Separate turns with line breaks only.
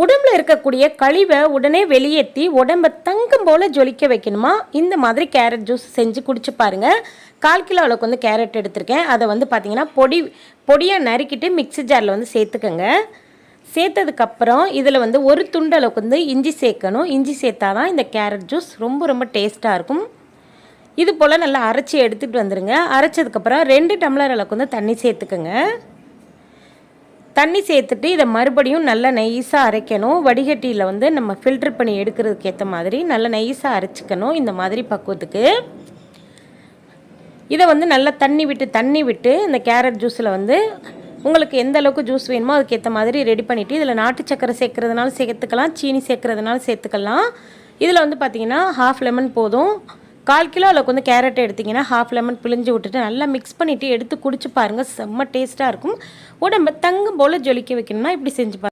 உடம்புல இருக்கக்கூடிய கழிவை உடனே வெளியேற்றி உடம்பை தங்கம் போல் ஜொலிக்க வைக்கணுமா, இந்த மாதிரி கேரட் ஜூஸ் செஞ்சு குடிச்சு பாருங்கள். 1/4 கிலோ அளவுக்கு வந்து கேரட் எடுத்திருக்கேன். அதை வந்து பார்த்திங்கன்னா பொடியாக நறுக்கிட்டு மிக்ஸி ஜாரில் வந்து சேர்த்துக்கோங்க. சேர்த்ததுக்கப்புறம் இதில் வந்து ஒரு துண்டு அளவுக்கு வந்து இஞ்சி சேர்க்கணும். இஞ்சி சேர்த்தா தான் இந்த கேரட் ஜூஸ் ரொம்ப ரொம்ப டேஸ்ட்டாக இருக்கும். இது போல் நல்லா அரைச்சி எடுத்துகிட்டு வந்துடுங்க. அரைச்சதுக்கப்புறம் 2 டம்ளர் அளவுக்கு வந்து தண்ணி சேர்த்துக்கோங்க. தண்ணி சேர்த்துட்டு இதை மறுபடியும் நல்லா நைஸாக அரைக்கணும். வடிகட்டியில் வந்து நம்ம ஃபில்ட்ரு பண்ணி எடுக்கிறதுக்கு ஏற்ற மாதிரி நல்லா நைஸாக அரைச்சிக்கணும். இந்த மாதிரி பக்குவத்துக்கு இதை வந்து நல்லா தண்ணி விட்டு இந்த கேரட் ஜூஸில் வந்து உங்களுக்கு எந்த அளவுக்கு ஜூஸ் வேணுமோ அதுக்கேற்ற மாதிரி ரெடி பண்ணிவிட்டு இதில் நாட்டு சக்கரை சேர்க்குறதுனால சேர்த்துக்கலாம், சீனி சேர்க்குறதுனால சேர்த்துக்கலாம். இதில் வந்து பார்த்திங்கன்னா 1/2 லெமன் போதும். 1/4 கிலோ அளவுக்கு வந்து கேரட் எடுத்திங்கன்னா 1/2 லெமன் பிழிஞ்சு விட்டுட்டு நல்லா மிக்ஸ் பண்ணிவிட்டு எடுத்து குடிச்சு பாருங்கள். செம்ம டேஸ்ட்டாக இருக்கும். உடம்பை தங்கம் போல் ஜொலிக்க வைக்கணும்னா இப்படி செஞ்சு பாருங்கள்.